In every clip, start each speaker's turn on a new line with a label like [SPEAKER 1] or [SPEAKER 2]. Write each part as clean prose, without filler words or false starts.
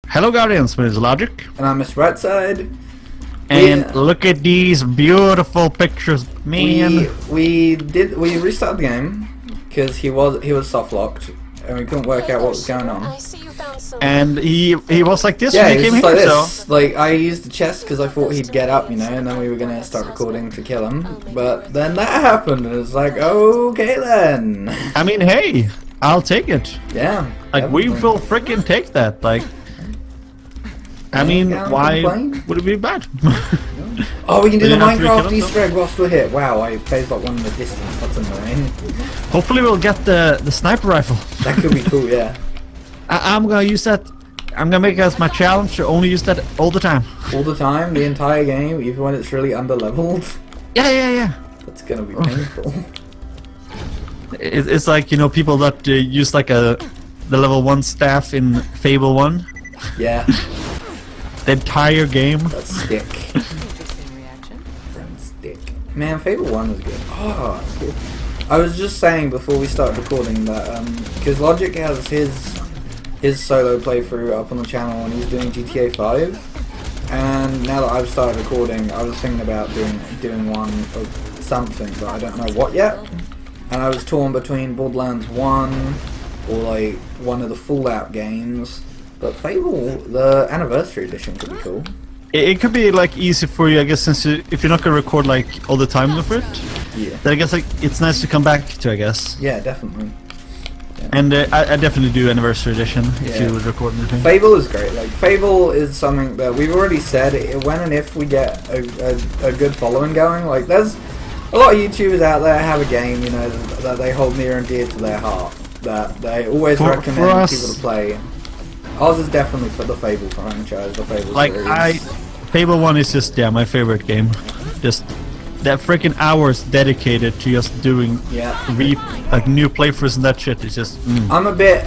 [SPEAKER 1] Hello Guardians, my name is Logic.
[SPEAKER 2] And I'm Mr. Rightside.
[SPEAKER 1] And look at these beautiful pictures, man.
[SPEAKER 2] We restarted the game because he was soft locked and we couldn't work out what was going on.
[SPEAKER 1] And he was like this
[SPEAKER 2] Yeah,
[SPEAKER 1] when he
[SPEAKER 2] he
[SPEAKER 1] came
[SPEAKER 2] was
[SPEAKER 1] here,
[SPEAKER 2] like this.
[SPEAKER 1] so...
[SPEAKER 2] Like, I used the chest because I thought he'd get up, you know, and then we were going to start recording to kill him. But then that happened and it's like, okay then.
[SPEAKER 1] I mean, hey, I'll take it.
[SPEAKER 2] Yeah.
[SPEAKER 1] Like,
[SPEAKER 2] definitely.
[SPEAKER 1] we will freaking take that, like... I mean,
[SPEAKER 2] Yeah,
[SPEAKER 1] why
[SPEAKER 2] complain.
[SPEAKER 1] would it be bad?
[SPEAKER 2] Oh, we can do
[SPEAKER 1] We
[SPEAKER 2] the
[SPEAKER 1] didn't have to
[SPEAKER 2] Minecraft
[SPEAKER 1] kill him,
[SPEAKER 2] Easter egg whilst we're here. Wow, I phased like one in the distance. That's annoying.
[SPEAKER 1] Hopefully we'll get the sniper rifle.
[SPEAKER 2] That could be cool, yeah.
[SPEAKER 1] I'm gonna use that. I'm gonna make it as my challenge to only use that all the time.
[SPEAKER 2] All the time, the entire game, even when it's really under-leveled.
[SPEAKER 1] Yeah.
[SPEAKER 2] That's gonna be painful.
[SPEAKER 1] It's like, you know, people that use like the level 1 staff in Fable 1.
[SPEAKER 2] Yeah,
[SPEAKER 1] The entire game.
[SPEAKER 2] that's stick. Stick. Man, Fable 1 was good. Oh, it's good. I was just saying before we started recording that, because Logic has his solo playthrough up on the channel and he's doing GTA 5. And now that I've started recording, I was thinking about doing one of something, but I don't know what yet. And I was torn between Borderlands 1 or like one of the Fallout games. But Fable, the Anniversary Edition could be cool.
[SPEAKER 1] It could be like easy for you, I guess, since if you're not gonna record like all the time for it.
[SPEAKER 2] Yeah.
[SPEAKER 1] Then I guess like it's nice to come back to, I guess.
[SPEAKER 2] Yeah, definitely. Yeah.
[SPEAKER 1] And I definitely do Anniversary Edition if
[SPEAKER 2] Yeah.
[SPEAKER 1] you would record anything.
[SPEAKER 2] Fable is great. Like Fable is something that we've already said. When and if we get a good following going, like there's a lot of YouTubers out there have a game, you know, that they hold near and dear to their heart, that they always recommend
[SPEAKER 1] us,
[SPEAKER 2] people to play. Ours is definitely for the Fable franchise, the Fable
[SPEAKER 1] like
[SPEAKER 2] series.
[SPEAKER 1] Fable 1 is just my favorite game. Just that freaking hours dedicated to just doing like new playthroughs and that shit is just.
[SPEAKER 2] I'm a bit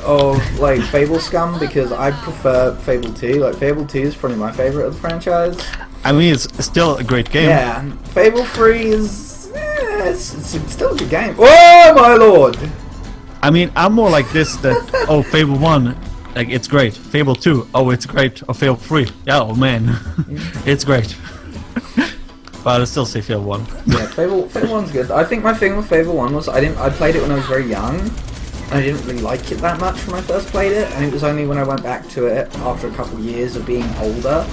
[SPEAKER 2] of like Fable scum because I prefer Fable 2. Like Fable 2 is probably my favorite of the franchise.
[SPEAKER 1] I mean, it's still a great game.
[SPEAKER 2] Yeah, Fable 3 is it's still a good game. Oh my lord!
[SPEAKER 1] I mean, I'm more like this that oh, Fable 1, like it's great. Fable 2, oh it's great. Or Fable 3, yeah, oh man, it's great. But I still say Fable 1.
[SPEAKER 2] Yeah, Fable 1's good. I think my thing with Fable 1 was I played it when I was very young, and I didn't really like it that much when I first played it, and it was only when I went back to it after a couple of years of being older,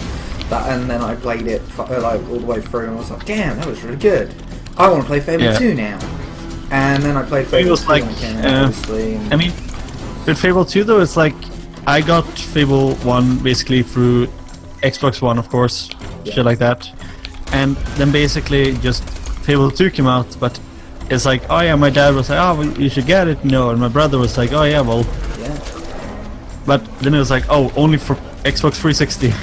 [SPEAKER 2] and then I played it like all the way through and was like, damn, that was really good. I want to play Fable 2 now. And then I played Fable 2
[SPEAKER 1] like,
[SPEAKER 2] when it came out, obviously.
[SPEAKER 1] I mean, with Fable 2 though, it's like I got Fable 1 basically through Xbox One, of course, shit like that. And then basically just Fable 2 came out, but it's like, oh yeah, my dad was like, oh, well, you should get it, no, and my brother was like, oh yeah, well.
[SPEAKER 2] Yeah.
[SPEAKER 1] But then it was like, oh, only for Xbox 360.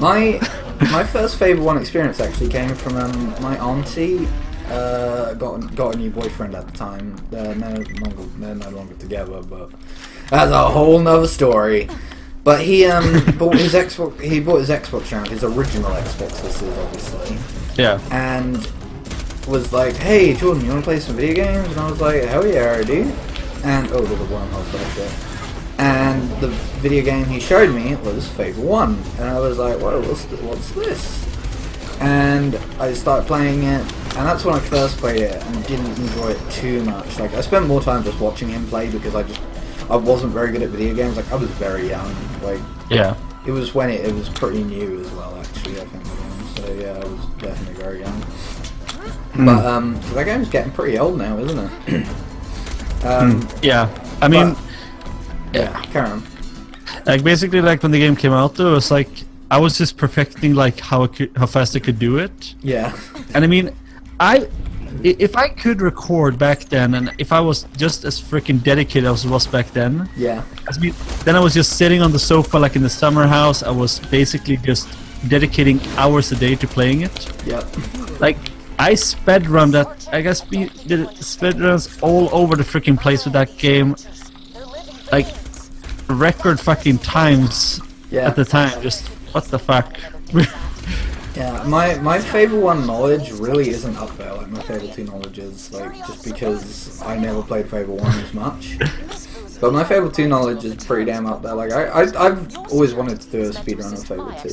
[SPEAKER 2] My first Fable 1 experience actually came from my auntie. Got a new boyfriend at the they're no longer together, but that's a whole nother story. But he bought his Xbox account, his original Xbox, this is obviously.
[SPEAKER 1] Yeah.
[SPEAKER 2] And was like, hey Jordan, you wanna play some video games? And I was like, hell yeah, I do. And oh, there's a wormhole flash. And the video game he showed me was Fable 1. And I was like, whoa, what's this? And I started playing it, and that's when I first played it and didn't enjoy it too much. Like I spent more time just watching him play because I wasn't very good at video games. Like I was very young. Like
[SPEAKER 1] Yeah.
[SPEAKER 2] it was when it was pretty new as well. Actually, I think. So yeah, I was definitely very young. But that game's getting pretty old now, isn't it?
[SPEAKER 1] Yeah. I mean,
[SPEAKER 2] yeah. Carry on.
[SPEAKER 1] like basically like when the game came out though, it was like I was just perfecting like how fast I could do it.
[SPEAKER 2] Yeah.
[SPEAKER 1] And I mean, if I could record back then, and if I was just as freaking dedicated as I was back then,
[SPEAKER 2] Yeah.
[SPEAKER 1] I mean, then I was just sitting on the sofa like in the summer house. I was basically just dedicating hours a day to playing it.
[SPEAKER 2] Yep.
[SPEAKER 1] Like I sped run that. I guess we did sped runs all over the freaking place with that game. Like record fucking times
[SPEAKER 2] Yeah.
[SPEAKER 1] at the time. Just what the fuck.
[SPEAKER 2] Yeah, my Fable 1 knowledge really isn't up there like my Fable 2 knowledge is, like, just because I never played Fable 1 as much. But my Fable 2 knowledge is pretty damn up there. Like I've always wanted to do a speedrun of Fable 2.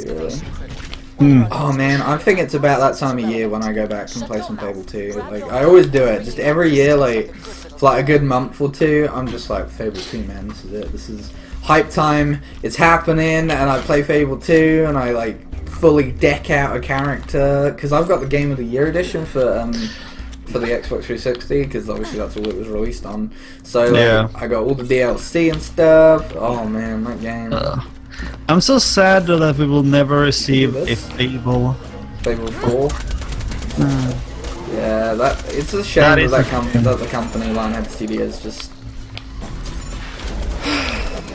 [SPEAKER 2] Really. Oh man, I think it's about that time of year when I go back and play some Fable 2. Like I always do it. Just every year, like for like a good month or two, I'm just like Fable 2, man. This is it. This is hype time. It's happening, and I play Fable 2, and I like fully deck out a character because I've got the Game of the Year edition for the Xbox 360 because obviously that's all it was released on. So like, I got all the DLC and stuff. Oh man, that game.
[SPEAKER 1] I'm so sad though that we will never receive a Fable
[SPEAKER 2] 4. Yeah, it's a shame that the company Lionhead Studios just.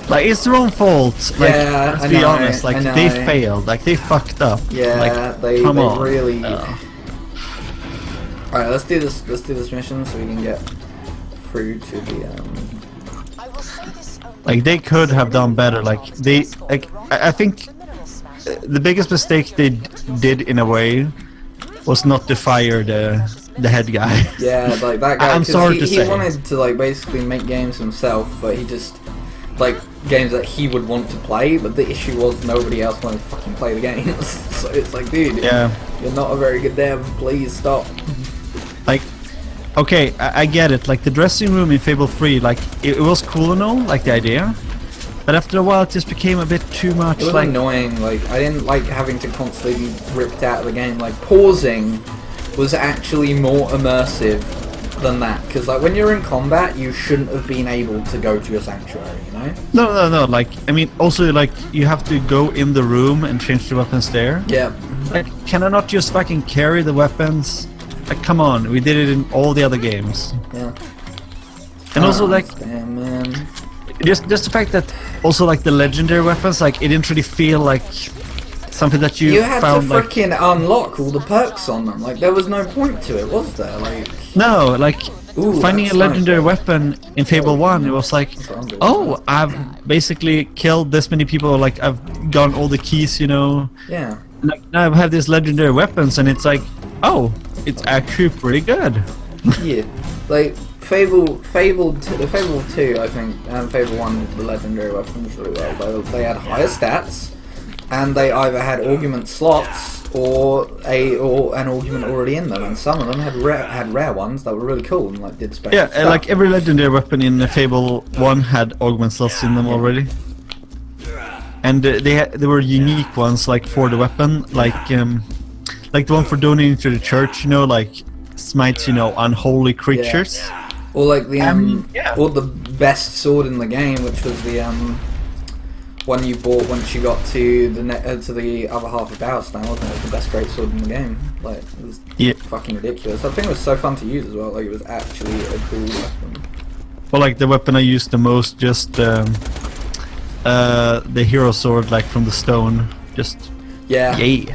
[SPEAKER 1] Like, it's their own fault. Like,
[SPEAKER 2] yeah,
[SPEAKER 1] let's be honest. Like, they failed. Like, they fucked up.
[SPEAKER 2] Yeah,
[SPEAKER 1] like,
[SPEAKER 2] they really.
[SPEAKER 1] Oh.
[SPEAKER 2] All right, let's do this. Let's do this mission so we can get through to the.
[SPEAKER 1] Like, they could have done better. Like, I think the biggest mistake they did in a way was not to fire the head guy.
[SPEAKER 2] Yeah, like that guy.
[SPEAKER 1] I'm sorry to say.
[SPEAKER 2] He wanted to like basically make games himself, but he just. Like games that he would want to play, but the issue was nobody else wanted to fucking play the games. So it's like, dude, you're not a very good dev. Please stop.
[SPEAKER 1] Like, okay, I get it. Like the dressing room in Fable 3, like it was cool and all, like the idea, but after a while it just became a bit too much.
[SPEAKER 2] It was annoying. Like I didn't like having to constantly be ripped out of the game. Like pausing was actually more immersive than that, because like when you're in combat you shouldn't have been able to go to a sanctuary, you know?
[SPEAKER 1] No, like I mean also like you have to go in the room and change the weapons there.
[SPEAKER 2] Yeah.
[SPEAKER 1] Like can I not just fucking carry the weapons? Like come on, we did it in all the other games.
[SPEAKER 2] Yeah.
[SPEAKER 1] And also like
[SPEAKER 2] damn, man.
[SPEAKER 1] just the fact that also like the legendary weapons, like it didn't really feel like something that you
[SPEAKER 2] had
[SPEAKER 1] found
[SPEAKER 2] to freaking unlock all the perks on them. Like there was no point to it, was there? Like
[SPEAKER 1] no, like finding a legendary weapon in Fable 1, it was like, oh, I've basically killed this many people. Like I've gotten all the keys, you know.
[SPEAKER 2] Yeah.
[SPEAKER 1] Like now I have these legendary weapons, and it's like, oh, it's actually pretty good.
[SPEAKER 2] Yeah, like Fable 2, I think, and Fable 1, the legendary weapons really well. They had higher stats. And they either had augment slots or an augment already in them, and some of them had rare ones that were really cool and like did special stuff.
[SPEAKER 1] Like every legendary weapon in Fable 1 had augment slots in them already, and they were unique ones like for the weapon, like the one for donating to the church, you know, like smites, you know, unholy creatures.
[SPEAKER 2] Yeah. Or like the or the best sword in the game, which was the one you bought once you got to the other half of Battlestar, wasn't it? It was the best greatsword in the game. Like it was fucking ridiculous. I think it was so fun to use as well. Like it was actually a cool weapon.
[SPEAKER 1] Well, like the weapon I used the most, just the hero sword, like from the stone. Just yay.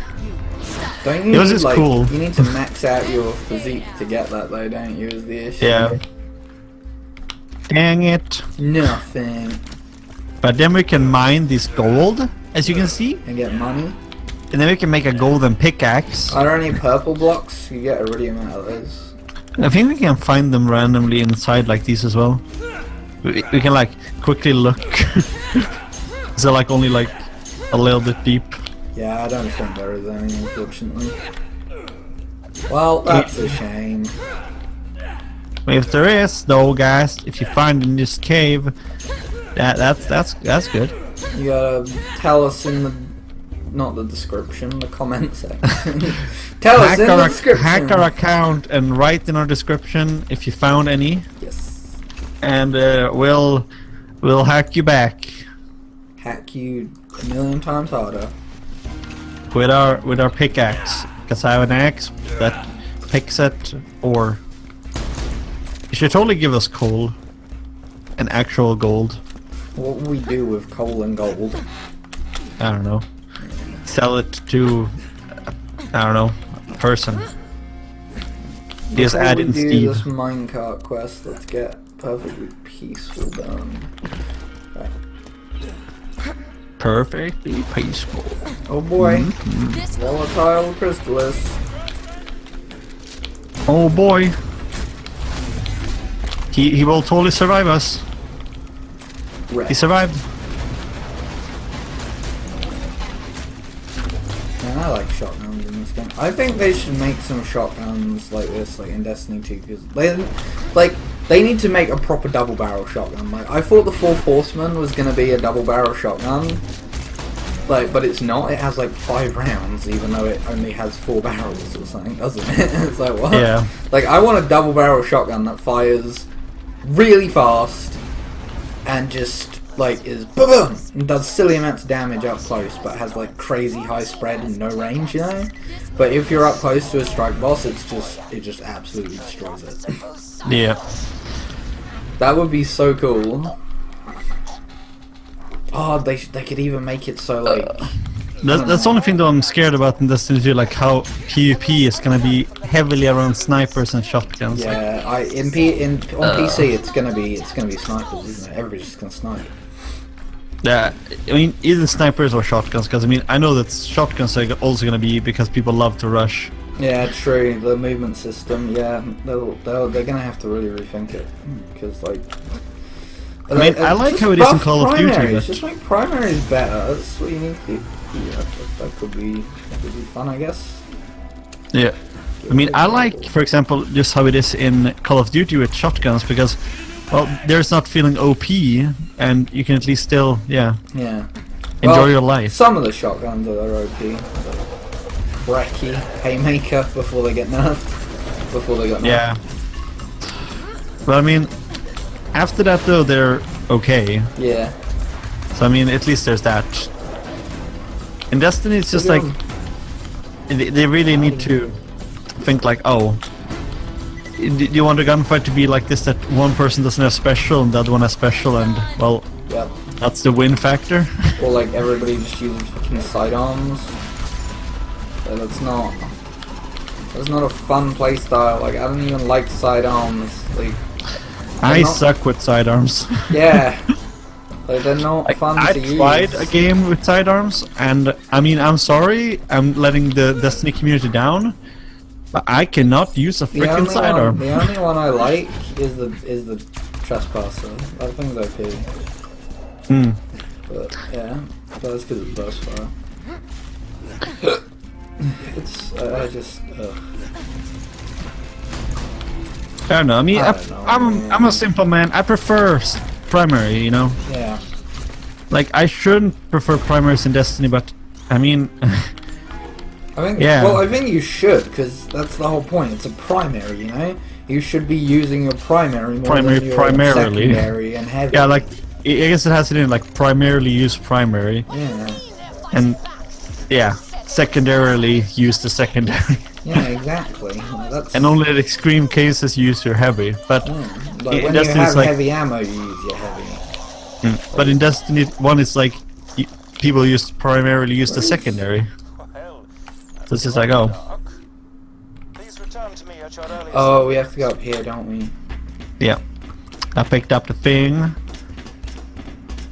[SPEAKER 2] Don't you need, like,
[SPEAKER 1] cool.
[SPEAKER 2] You need to max out your physique to get that though, don't you? Is the issue?
[SPEAKER 1] Yeah. Dang it.
[SPEAKER 2] Nothing.
[SPEAKER 1] But then we can mine this gold, as you can see.
[SPEAKER 2] And get money.
[SPEAKER 1] And then we can make a golden pickaxe.
[SPEAKER 2] Are there any purple blocks? You get a iridium out of those.
[SPEAKER 1] I think we can find them randomly inside like these as well. We can like quickly look. So like only like a little bit deep.
[SPEAKER 2] Yeah, I don't think there is any, unfortunately. Well, that's a shame.
[SPEAKER 1] If there is though, guys, if you find in this cave, that's good.
[SPEAKER 2] You gotta tell us in the not the description, the comment section. Tell us in the description.
[SPEAKER 1] Hack our account and write in our description if you found any.
[SPEAKER 2] Yes.
[SPEAKER 1] And we'll hack you back.
[SPEAKER 2] Hack you a million times harder.
[SPEAKER 1] With our pickaxe, because I have an axe that picks at ore. You should totally give us coal, and actual gold.
[SPEAKER 2] What will we do with coal and gold?
[SPEAKER 1] I don't know. Sell it to, I don't know, a person. Just add it in Steve.
[SPEAKER 2] Do this minecart quest. Let's get perfectly peaceful done. Right.
[SPEAKER 1] Perfectly peaceful.
[SPEAKER 2] Oh boy. Volatile Crystallis.
[SPEAKER 1] Oh boy. He will totally survive us.
[SPEAKER 2] Red.
[SPEAKER 1] He survived.
[SPEAKER 2] Man, I like shotguns in this game. I think they should make some shotguns like this, like in Destiny 2, because they need to make a proper double barrel shotgun. Like, I thought the Fourth Horseman was gonna be a double barrel shotgun, like, but it's not. It has like 5 rounds, even though it only has 4 barrels or something, doesn't it? It's like, what?
[SPEAKER 1] Yeah.
[SPEAKER 2] Like, I want a double barrel shotgun that fires really fast and just like is boom and does silly amounts of damage up close, but has like crazy high spread and no range, you know. But if you're up close to a strike boss, it just absolutely destroys it.
[SPEAKER 1] Yeah.
[SPEAKER 2] That would be so cool. Oh, they could even make it so like.
[SPEAKER 1] That's the only thing that I'm scared about in Destiny 2, like how PvP is gonna be heavily around snipers and shotguns.
[SPEAKER 2] Yeah, on PC it's gonna be snipers, isn't it? Everybody's just gonna snipe.
[SPEAKER 1] Yeah, I mean either snipers or shotguns, because I mean I know that shotguns are also gonna be because people love to rush.
[SPEAKER 2] Yeah, true. The movement system, yeah, they're gonna have to really rethink it, because like.
[SPEAKER 1] I mean, I like how it is in Call of Duty.
[SPEAKER 2] Primaries. Just make primaries better. That's what you need to do. Yeah, that could be fun, I guess.
[SPEAKER 1] Yeah. I mean, I like, for example, just how it is in Call of Duty with shotguns, because, well, there's not feeling OP, and you can at least still, yeah. Enjoy your life.
[SPEAKER 2] Some of the shotguns are OP. Brekkie, Haymaker, before they get nerfed. Before they got nerfed.
[SPEAKER 1] Yeah. But I mean, after that though, they're okay.
[SPEAKER 2] Yeah.
[SPEAKER 1] So I mean, at least there's that. In Destiny, it's just like they really need to think like, oh, do you want a gunfight to be like this, that one person doesn't have special and the other one has special, and well,
[SPEAKER 2] Yep.
[SPEAKER 1] that's the win factor.
[SPEAKER 2] Or like everybody just uses fucking sidearms. So that's not a fun playstyle. Like, I don't even like sidearms. Like,
[SPEAKER 1] I suck with sidearms.
[SPEAKER 2] Yeah. Like, they're not fun
[SPEAKER 1] I
[SPEAKER 2] to use.
[SPEAKER 1] tried a game with sidearms, and I mean, I'm sorry, I'm letting the Destiny community down, but I cannot use a freaking sidearm.
[SPEAKER 2] The only one I like is the Trespasser. That thing's OP. But yeah, that's because it's burst fire. It's
[SPEAKER 1] I don't know. I mean, I'm a simple man. I prefer primary, you know.
[SPEAKER 2] Yeah.
[SPEAKER 1] Like, I shouldn't prefer primaries in Destiny, but I mean,
[SPEAKER 2] I think you should, because that's the whole point. It's a primary, you know. You should be using your primary more than your secondary and heavy.
[SPEAKER 1] Yeah, like I guess it has it in like primarily use primary.
[SPEAKER 2] Yeah.
[SPEAKER 1] And yeah, secondarily use the secondary.
[SPEAKER 2] Yeah, exactly. That's...
[SPEAKER 1] And only in extreme cases use your heavy. But
[SPEAKER 2] like when you have heavy ammo, you use your heavy.
[SPEAKER 1] But in Destiny 1, it's like people primarily use the secondary. So it's just like, oh.
[SPEAKER 2] Oh, we have to go up here, don't we?
[SPEAKER 1] Yeah. I picked up the thing.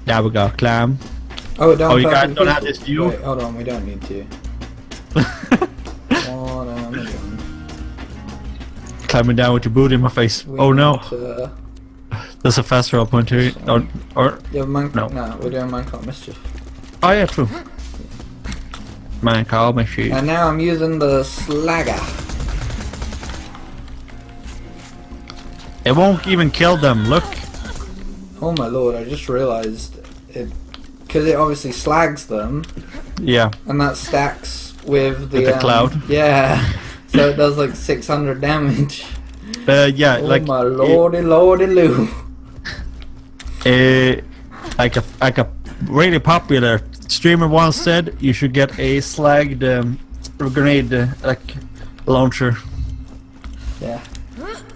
[SPEAKER 1] Now we got climb.
[SPEAKER 2] Oh, don't.
[SPEAKER 1] Oh, you guys don't have this view?
[SPEAKER 2] Wait, hold on, we don't need to.
[SPEAKER 1] Climbing down with your boot in my face. Oh no. There's a fast roll point here. Or
[SPEAKER 2] yeah,
[SPEAKER 1] no.
[SPEAKER 2] No, we're doing Minecraft Mischief.
[SPEAKER 1] Oh yeah, true. Minecraft Mischief.
[SPEAKER 2] And now I'm using the Slagger.
[SPEAKER 1] It won't even kill them, look.
[SPEAKER 2] Oh my lord, I just realised it, because it obviously slags them.
[SPEAKER 1] Yeah.
[SPEAKER 2] And that stacks with the
[SPEAKER 1] cloud.
[SPEAKER 2] Yeah. So it does like 600 damage.
[SPEAKER 1] Yeah,
[SPEAKER 2] oh
[SPEAKER 1] like.
[SPEAKER 2] Oh my lordy loo.
[SPEAKER 1] Like a really popular streamer once said, you should get a slagged grenade like launcher.
[SPEAKER 2] Yeah.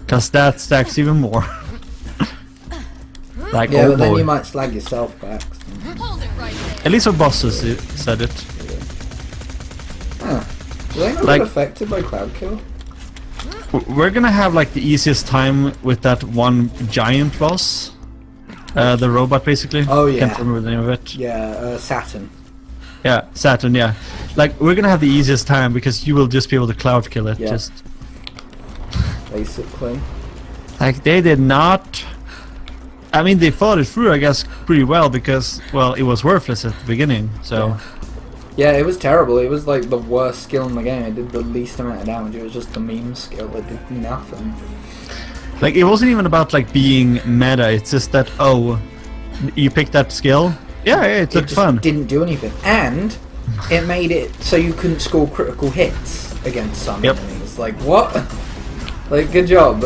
[SPEAKER 1] Cause that stacks even more. Like,
[SPEAKER 2] yeah,
[SPEAKER 1] oh
[SPEAKER 2] but then
[SPEAKER 1] boy.
[SPEAKER 2] you might slag yourself back.
[SPEAKER 1] At least our bosses said it.
[SPEAKER 2] Huh. Do they not
[SPEAKER 1] Like-
[SPEAKER 2] get affected by cloud kill?
[SPEAKER 1] We're gonna have like the easiest time with that one giant boss. The robot basically.
[SPEAKER 2] Oh yeah.
[SPEAKER 1] Can't remember the name of it.
[SPEAKER 2] Yeah, Saturn.
[SPEAKER 1] Yeah, Saturn, yeah. Like, we're gonna have the easiest time because you will just be able to cloud kill it.
[SPEAKER 2] Yeah.
[SPEAKER 1] Just
[SPEAKER 2] Basically.
[SPEAKER 1] like, they did not I mean, they thought it through, I guess, pretty well because, well, it was worthless at the beginning. So,
[SPEAKER 2] yeah, it was terrible. It was like the worst skill in the game. It did the least amount of damage. It was just the meme skill that did nothing.
[SPEAKER 1] like, it wasn't even about like being meta. It's just that you picked that skill. Yeah, it looked fun.
[SPEAKER 2] Didn't do anything, and it made it so you couldn't score critical hits against some enemies. Like what? Like good job.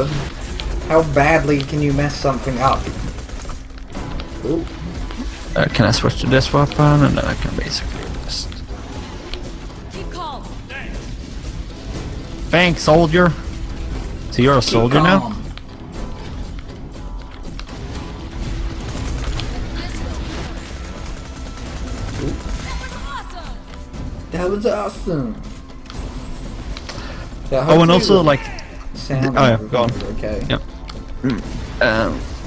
[SPEAKER 2] How badly can you mess something up? Ooh.
[SPEAKER 1] Can I switch to this weapon and then I can basically just.
[SPEAKER 3] Keep calm.
[SPEAKER 1] Thanks, soldier. So you're a soldier now?
[SPEAKER 2] That was awesome. Yeah,
[SPEAKER 1] Oh, and also like.
[SPEAKER 2] sound
[SPEAKER 1] Oh yeah, go on.
[SPEAKER 2] okay.
[SPEAKER 1] Yep.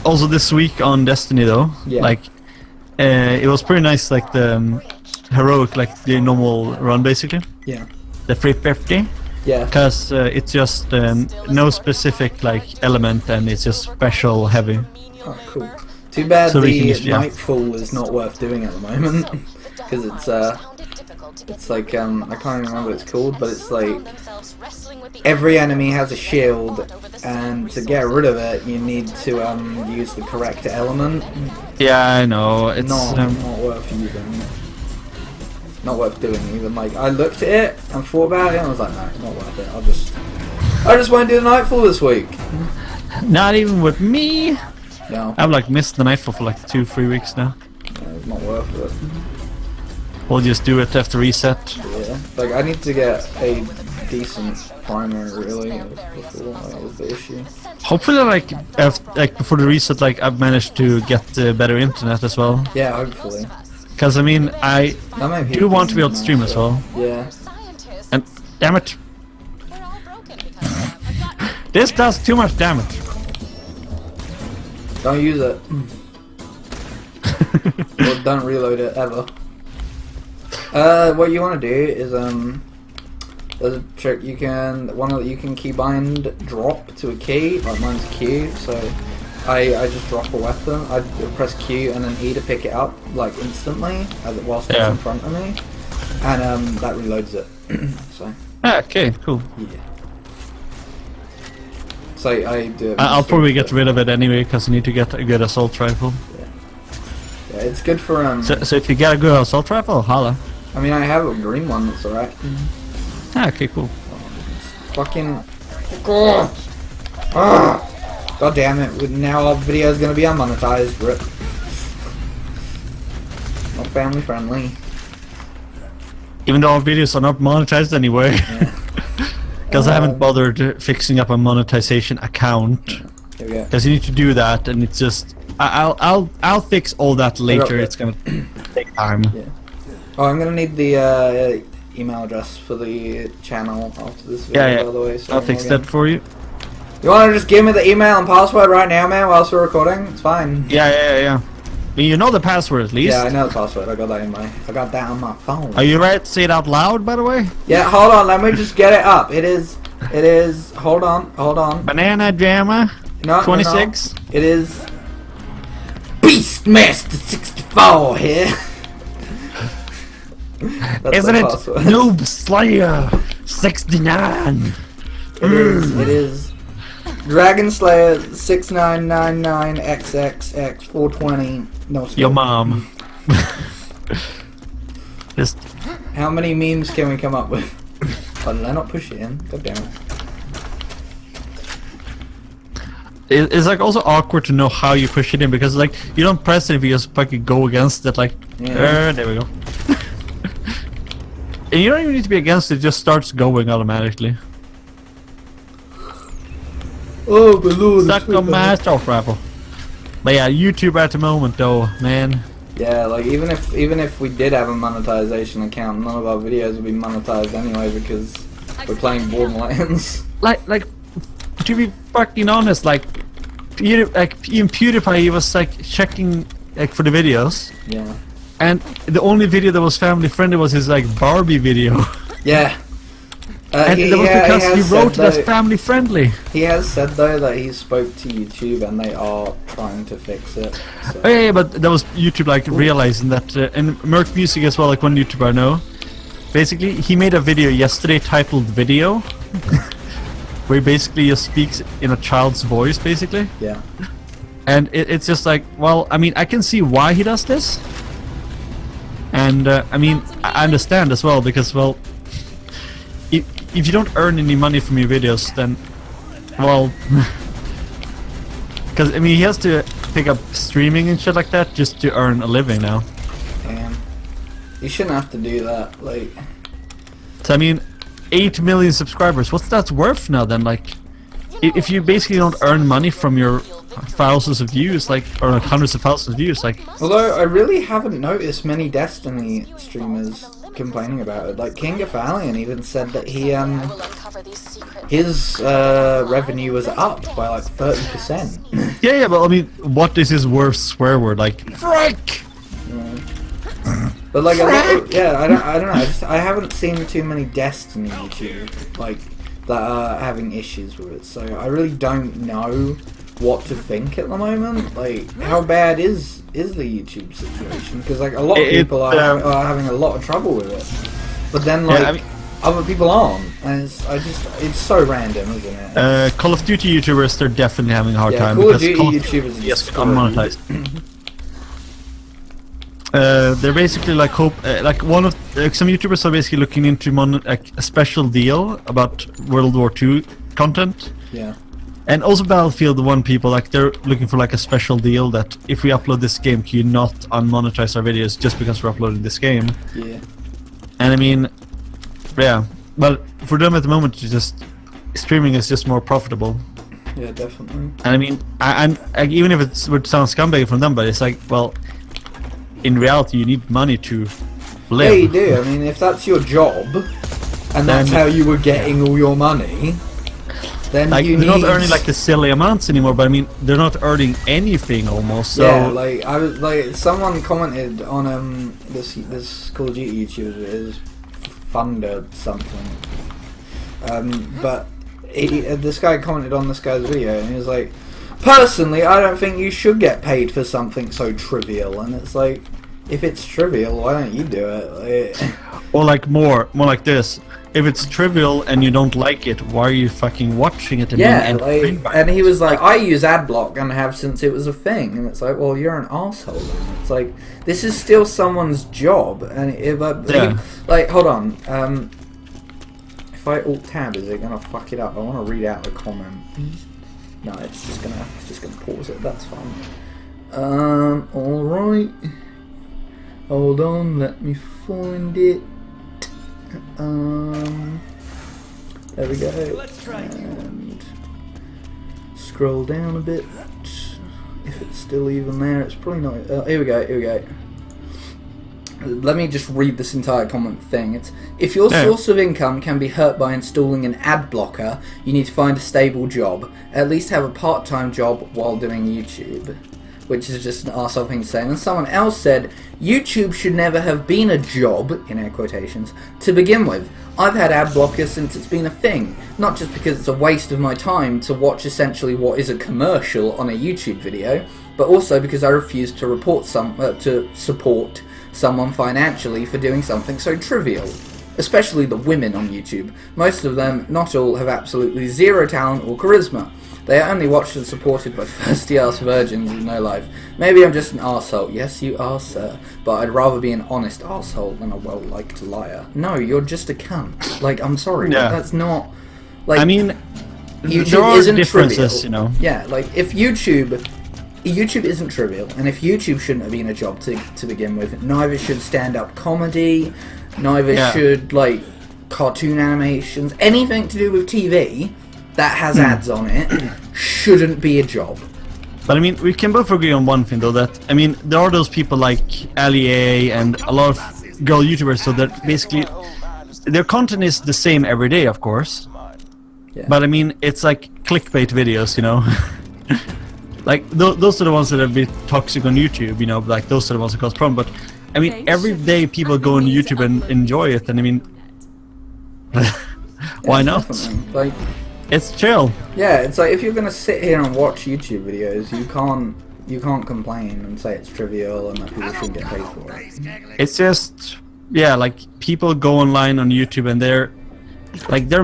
[SPEAKER 1] Also this week on Destiny though,
[SPEAKER 2] Yeah.
[SPEAKER 1] like it was pretty nice, like the heroic, like the normal run basically,
[SPEAKER 2] Yeah.
[SPEAKER 1] the 350,
[SPEAKER 2] Yeah.
[SPEAKER 1] because it's just no specific like element and it's just special heavy.
[SPEAKER 2] Oh, cool. Too bad
[SPEAKER 1] So we
[SPEAKER 2] the
[SPEAKER 1] can just- yeah.
[SPEAKER 2] Nightfall is not worth doing at the moment because it's like I can't even remember what it's called, but it's like every enemy has a shield, and to get rid of it, you need to use the correct element.
[SPEAKER 1] Yeah, I know. It's
[SPEAKER 2] Not worth using. Not worth doing even. Like I looked at it and thought about it, and I was like, no, not worth it. I just won't do the Nightfall this week.
[SPEAKER 1] not even with me.
[SPEAKER 2] No,
[SPEAKER 1] I've like missed the Nightfall for like 2-3 weeks now.
[SPEAKER 2] it's not worth it.
[SPEAKER 1] We'll just do it after reset.
[SPEAKER 2] Yeah, like I need to get a decent primer really before that was the issue.
[SPEAKER 1] Hopefully, like before the reset, like I've managed to get better internet as well.
[SPEAKER 2] Yeah, hopefully.
[SPEAKER 1] Because I mean, I
[SPEAKER 2] That might be
[SPEAKER 1] do want to be able to
[SPEAKER 2] nice,
[SPEAKER 1] stream as well.
[SPEAKER 2] Yeah.
[SPEAKER 1] And damn it,
[SPEAKER 3] We're all broken because I've got
[SPEAKER 1] this does too much damage.
[SPEAKER 2] Don't use it. Or don't reload it ever. What you want to do is there's a trick you can you can keybind drop to a key, like mine's Q. So I just drop a weapon. I press Q and then E to pick it up like instantly as it whilst it's in front of me, and that reloads it. So
[SPEAKER 1] Ah, okay, cool.
[SPEAKER 2] yeah. So I do it.
[SPEAKER 1] I'll probably get rid of it anyway because I need to get a good assault rifle.
[SPEAKER 2] Yeah, it's good for
[SPEAKER 1] So if you get a good assault rifle, holla.
[SPEAKER 2] I mean, I have a green one that's alright.
[SPEAKER 1] Ah, okay, cool.
[SPEAKER 2] Fucking. God damn it! Now our video is gonna be unmonetized, rip. Not family friendly.
[SPEAKER 1] Even though our videos are not monetized anyway. Because I haven't bothered fixing up a monetization account.
[SPEAKER 2] Here we go.
[SPEAKER 1] Because you need to do that, and it's just I'll fix all that later.
[SPEAKER 2] it.
[SPEAKER 1] It's gonna take time.
[SPEAKER 2] Yeah. Oh, I'm gonna need the email address for the channel after this video,
[SPEAKER 1] Yeah,
[SPEAKER 2] by the way. So
[SPEAKER 1] I'll fix that for you.
[SPEAKER 2] You wanna just give me the email and password right now, man, whilst we're recording? It's fine.
[SPEAKER 1] Yeah. I mean, you know the password at least.
[SPEAKER 2] Yeah, I know the password. I got that on my phone.
[SPEAKER 1] Are you ready to say it out loud, by the way?
[SPEAKER 2] Yeah, hold on. Let me just get it up. It is. Hold on.
[SPEAKER 1] Banana Jammer
[SPEAKER 2] No,
[SPEAKER 1] 26.
[SPEAKER 2] No. It is Beastmaster 64 here. That's
[SPEAKER 1] Isn't
[SPEAKER 2] the
[SPEAKER 1] it
[SPEAKER 2] password.
[SPEAKER 1] Noob Slayer 69?
[SPEAKER 2] It is Dragon Slayer 6999XXX420. No skill.
[SPEAKER 1] Your mom. Just
[SPEAKER 2] How many memes can we come up with? Oh, did I not push it in? God damn it.
[SPEAKER 1] it's like also awkward to know how you push it in because like you don't press it if you just fucking go against it like there we go. And you don't even need to be against it, just starts going automatically.
[SPEAKER 2] Oh, but Lord.
[SPEAKER 1] Suck on my assault rifle. But yeah, YouTube at the moment though, man.
[SPEAKER 2] Yeah, like even if we did have a monetization account, none of our videos would be monetized anyway because we're playing Borderlands.
[SPEAKER 1] Like to be fucking honest, like even PewDiePie, he was like checking like for the videos,
[SPEAKER 2] Yeah.
[SPEAKER 1] and the only video that was family friendly was his like Barbie video.
[SPEAKER 2] Yeah.
[SPEAKER 1] And
[SPEAKER 2] he,
[SPEAKER 1] that was
[SPEAKER 2] yeah,
[SPEAKER 1] because he
[SPEAKER 2] has
[SPEAKER 1] wrote
[SPEAKER 2] said,
[SPEAKER 1] it as family friendly.
[SPEAKER 2] He has said though that he spoke to YouTube and they are trying to fix it. So.
[SPEAKER 1] Oh, yeah, but that was YouTube like realizing that, and Merc Music as well, like one YouTuber I know. Basically, he made a video yesterday titled "Video," where he basically just speaks in a child's voice, basically.
[SPEAKER 2] Yeah.
[SPEAKER 1] And it's just like, well, I mean, I can see why he does this. And I mean, I understand as well because, well, if you don't earn any money from your videos, then, well, because I mean, he has to pick up streaming and shit like that just to earn a living now.
[SPEAKER 2] Damn. You shouldn't have to do that. Like.
[SPEAKER 1] So I mean, 8 million subscribers. What's that worth now then? Like, if you basically don't earn money from your thousands of views, like, or like hundreds of thousands of views, like.
[SPEAKER 2] Although I really haven't noticed many Destiny streamers complaining about it. Like King of Valiant even said that he his revenue was up by like 30%.
[SPEAKER 1] Yeah, but I mean, what is his worst swear word? Like, frick!
[SPEAKER 2] But like, I don't know. I haven't seen too many Destiny YouTube like that are having issues with it. So I really don't know what to think at the moment. Like, how bad is the YouTube situation? Because like a lot of people are having a lot of trouble with it. But then like. Yeah, I mean, other people aren't, and it's so random, isn't it?
[SPEAKER 1] Call of Duty YouTubers, they're definitely having a hard time
[SPEAKER 2] Call
[SPEAKER 1] because
[SPEAKER 2] of Duty
[SPEAKER 1] Call of
[SPEAKER 2] YouTubers
[SPEAKER 1] Duty is unmonetized. They're basically like like one of some YouTubers are basically looking into like a special deal about World War II content.
[SPEAKER 2] Yeah.
[SPEAKER 1] And also Battlefield 1 people, like they're looking for like a special deal that if we upload this game, can you not unmonetize our videos just because we're uploading this game?
[SPEAKER 2] Yeah.
[SPEAKER 1] And I mean. Yeah, but for them at the moment, it's just streaming is just more profitable.
[SPEAKER 2] Yeah, definitely.
[SPEAKER 1] And I mean, I even if it would sound scumbag from them, but it's like, well, in reality, you need money to live.
[SPEAKER 2] Yeah, you do. I mean, if that's your job, and that's how you were getting all your money, then
[SPEAKER 1] like,
[SPEAKER 2] you
[SPEAKER 1] they're
[SPEAKER 2] need...
[SPEAKER 1] not earning like the silly amounts anymore. But I mean, they're not earning anything almost. So
[SPEAKER 2] yeah, like I was like someone commented on this Call of Duty YouTuber is Thunder something, but this guy commented on this guy's video and he was like, personally I don't think you should get paid for something so trivial. And it's like, if it's trivial, why don't you do it? Like,
[SPEAKER 1] or like more like this, if it's trivial and you don't like it, why are you fucking watching it?
[SPEAKER 2] And and he was like, I use adblock and have since it was a thing. And it's like, well, you're an asshole. And it's like, this is still someone's job. And like, hold on. If I alt tab, is it gonna fuck it up? I want to read out the comment. No, it's just gonna pause it. That's fine. All right. Hold on, let me find it. There we go. And scroll down a bit. If it's still even there, it's probably not. Here we go. Let me just read this entire comment thing. It's, if your source of income can be hurt by installing an ad blocker, you need to find a stable job. At least have a part-time job while doing YouTube. Which is just an arsehole thing to say. And then someone else said, YouTube should never have been a job, in air quotations, to begin with. I've had ad blockers since it's been a thing. Not just because it's a waste of my time to watch essentially what is a commercial on a YouTube video, but also because I refuse to to support someone financially for doing something so trivial. Especially the women on YouTube. Most of them, not all, have absolutely zero talent or charisma. They are only watched and supported by thirsty-ass virgins with no life. Maybe I'm just an arsehole. Yes, you are, sir. But I'd rather be an honest arsehole than a well-liked liar. No, you're just a cunt. Like, I'm sorry.
[SPEAKER 1] Yeah.
[SPEAKER 2] That's not... Like,
[SPEAKER 1] I mean,
[SPEAKER 2] YouTube
[SPEAKER 1] there are
[SPEAKER 2] isn't
[SPEAKER 1] differences,
[SPEAKER 2] trivial.
[SPEAKER 1] you know.
[SPEAKER 2] Yeah, like, if YouTube isn't trivial, and if YouTube shouldn't have been a job to begin with, neither should stand-up comedy, neither should, like, cartoon animations, anything to do with TV... that has ads on it, shouldn't be a job.
[SPEAKER 1] But I mean, we can both agree on one thing though, that, I mean, there are those people like Ali A and a lot of girl YouTubers, so that basically, their content is the same every day, of course.
[SPEAKER 2] Yeah.
[SPEAKER 1] But I mean, it's like clickbait videos, you know? Like, those are the ones that are a bit toxic on YouTube, you know, like, those are the ones that cause problems. But, I mean, every day people go on YouTube and enjoy it, and I mean... Why not?
[SPEAKER 2] Definitely. Like,
[SPEAKER 1] It's chill.
[SPEAKER 2] yeah, it's like if you're gonna sit here and watch YouTube videos, you can't complain and say it's trivial and that people shouldn't get paid for it.
[SPEAKER 1] It's just, yeah, like people go online on YouTube and they're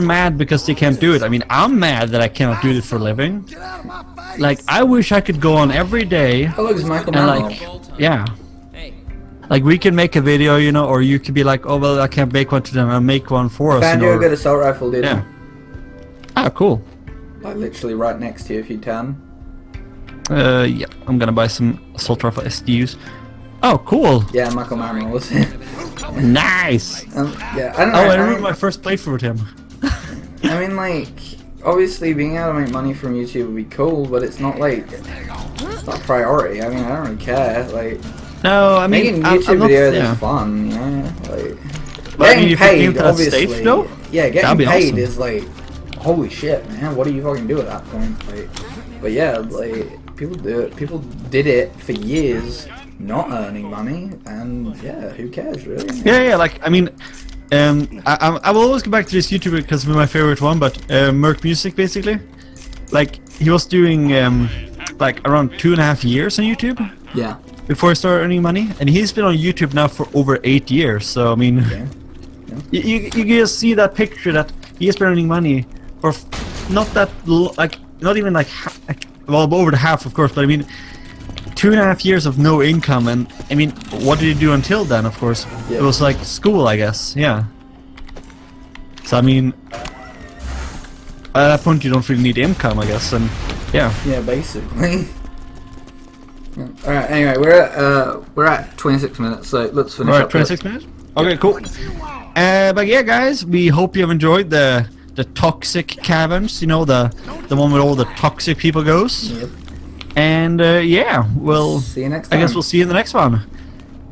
[SPEAKER 1] mad because they can't do it. I mean, I'm mad that I cannot do it for a living. Like, I wish I could go on every day
[SPEAKER 2] Oh, look, it's Michael
[SPEAKER 1] and
[SPEAKER 2] Mantle.
[SPEAKER 1] like, yeah. Like, we can make a video, you know, or you could be like, oh, well, I can't make one to them, I'll make one for us.
[SPEAKER 2] Found
[SPEAKER 1] You
[SPEAKER 2] you
[SPEAKER 1] know,
[SPEAKER 2] a good assault rifle, dude.
[SPEAKER 1] yeah. Ah, cool.
[SPEAKER 2] Like literally right next to you if you turn.
[SPEAKER 1] Yeah, I'm gonna buy some assault rifle SDUs. Oh, cool.
[SPEAKER 2] Yeah, Michael Mantle was it.
[SPEAKER 1] Nice.
[SPEAKER 2] Yeah, I don't know.
[SPEAKER 1] Oh, I remember my first playthrough with him.
[SPEAKER 2] I mean, like, obviously being able to make money from YouTube would be cool, but it's not like it's not a priority. I mean, I don't really care. Like,
[SPEAKER 1] No, I mean,
[SPEAKER 2] making
[SPEAKER 1] I'm
[SPEAKER 2] YouTube
[SPEAKER 1] not,
[SPEAKER 2] videos
[SPEAKER 1] yeah.
[SPEAKER 2] is fun, you know. Like,
[SPEAKER 1] But I mean,
[SPEAKER 2] getting
[SPEAKER 1] if you came
[SPEAKER 2] paid,
[SPEAKER 1] to that
[SPEAKER 2] obviously.
[SPEAKER 1] stage, though,
[SPEAKER 2] Yeah, getting
[SPEAKER 1] that'd be
[SPEAKER 2] paid
[SPEAKER 1] awesome.
[SPEAKER 2] is like, holy shit, man. What do you fucking do at that point? Like, but yeah, like people do it. People did it for years, not earning money, and yeah, who cares really?
[SPEAKER 1] Yeah, like, I mean, I will always go back to this YouTuber because it's my favorite one, but Merc Music, basically. Like, he was doing, like, around 2.5 years on YouTube
[SPEAKER 2] Yeah.
[SPEAKER 1] before he started earning money, and he's been on YouTube now for over 8 years, so, I mean,
[SPEAKER 2] Yeah.
[SPEAKER 1] you just see that picture that he has been earning money for not that, like, not even like, well, over the half, of course, but I mean, 2.5 years of no income, and I mean, what did he do until then? Of course,
[SPEAKER 2] Yeah.
[SPEAKER 1] it was like school, I guess. Yeah. So I mean, at that point, you don't really need income, I guess, and yeah.
[SPEAKER 2] Yeah, basically. Yeah. All right. Anyway, we're at 26 minutes, so let's finish
[SPEAKER 1] All right,
[SPEAKER 2] up.
[SPEAKER 1] 26 minutes. Okay, cool. But yeah, guys, we hope you have enjoyed the toxic caverns. You know, the one where all the toxic people goes.
[SPEAKER 2] Yep.
[SPEAKER 1] And yeah, we'll.
[SPEAKER 2] See you next
[SPEAKER 1] I guess
[SPEAKER 2] time.
[SPEAKER 1] we'll see you in the next one.